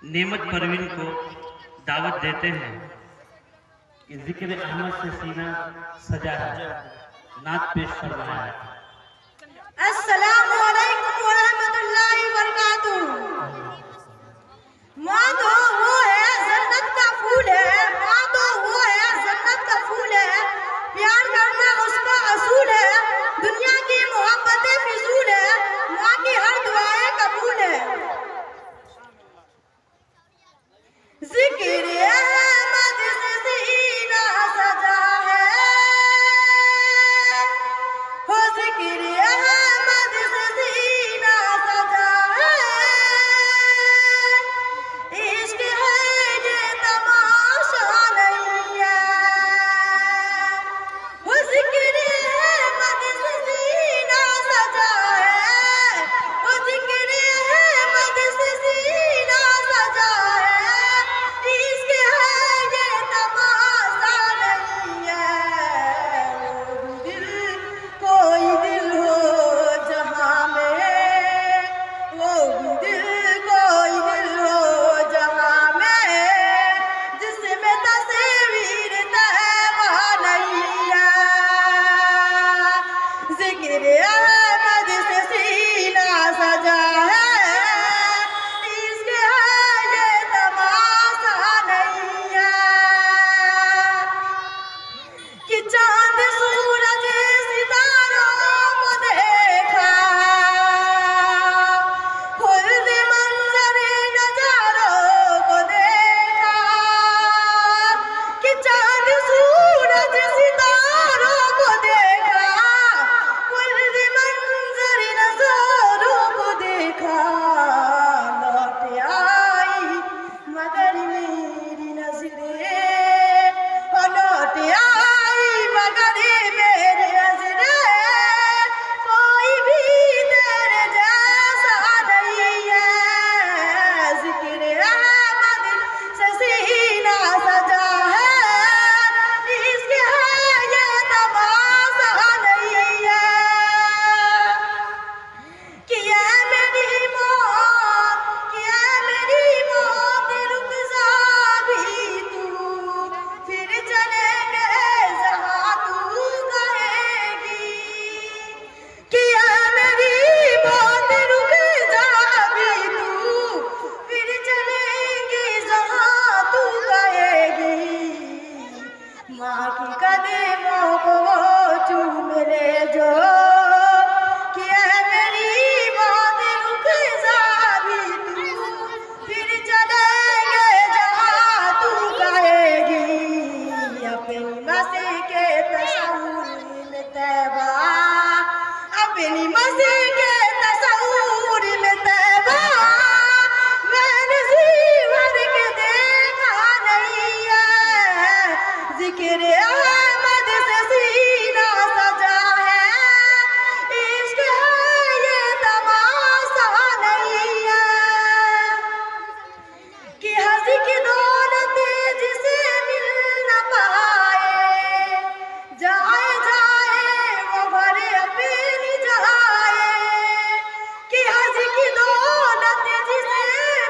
नेमत परवीन को दावत देते हैं कि जिक्र अहमद से सीना सजा है, नात पेश फरमाया है। अस्सलामु अलैकुम व रहमतुल्लाहि व बरकातुहू। माँ तो वो है जन्नत का फूल है, माँ तो वो है जन्नत का फूल है, प्यार करना उसका असूल है, दुनिया की मोहब्बतें फिजूल है, माँ की हर दुआएं कबूल है। जिक्र अहमद से सीना सजा है, हो जिक्र अहमद से सीना सजा है, इश्क है ये तमाशा नहीं है, हो जिक्र अहमद से सीना सजा है, हो जिक्र अहमद से सीना सजा है, इश्क है ये तमाशा नहीं है। वो दिल कोई दिल हो जहाँ में, वो दिल कोई दिल हो जहाँ में, जिसमें तस्वीर तैबा नहीं है। जिक्र अहमद से सीना सजा है, इश्क है ये तमाशा नहीं है। कि चांद सूरज सितारों को देखा, खुल्द मंजर नजारों को देखा, कि चांद सूरज सितारों को देखा, खुल्द मंजर नजारों को देखा, लौट आई मगर मेरी नजरें, लौट आई मगर मेरी नजरें, कोई भी तेरे जैसा नहीं है। जिक्र अहमद से सीना सजा है, इश्क है ये तमाशा नहीं है। कि ऐ मेरी मौत, कि ऐ मेरी मौत रुक जा भी तू, फिर चलेंगे जहाँ तू कहेगी। कि ऐ मेरी मौत रुक जा भी तू, फिर चलेंगे जहाँ तू कहेगी। माँ की कदमों को चूम ले जो, कि ऐ मेरी मौत रुक जा भी तू, फिर चलेंगे जहाँ तू कहेगी। अपनी मसीह के तस्वूर में तैबा, अपनी मसीह के तस्वूर में तैबा, मैंने जीवन के देखा नहीं है। जिक्र अहमद से सीना सजा है, इश्क है ये तमाशा नहीं है। कि हंसी की दौलत जिसे मिल न पाए, जाए जाए वो भरे अपनी जाए। कि हंसी की दौलत जिसे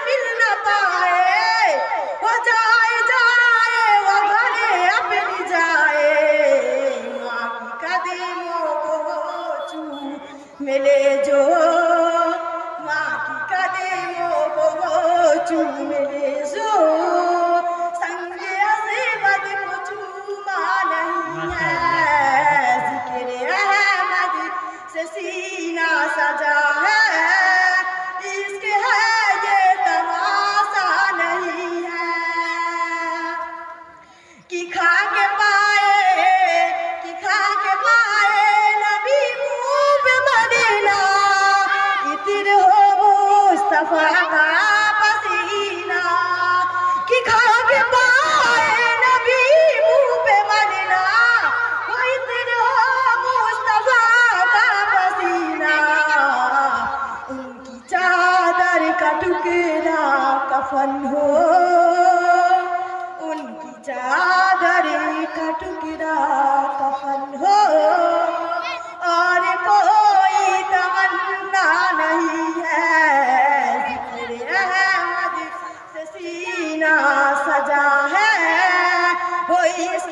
मिल न पाए, वो जाए जाए वो भरे अपनी जाए। माँ की कदमों को चूम ले जो, माँ की कदमों को चूम ले जो, संग अज़मत को चूमा नहीं है। जिक्र अहमद से सीना सजा है, इश्क है ये तमाशा नहीं है। कि खा के पाए, कि खा के पाए नबी मुँह पे मदीना, इत्र हो मुस्तफा का पसीना। कि खा के पाए नबी मुँह पे मदीना, वो इत्र हो मुस्तफा का पसीना। उनकी चादर का टुकड़ा कफन हो, उनकी चादर का टुकड़ा कफन हो, और कोई तमन्ना नहीं है। जिक्र अहमद से बोलिए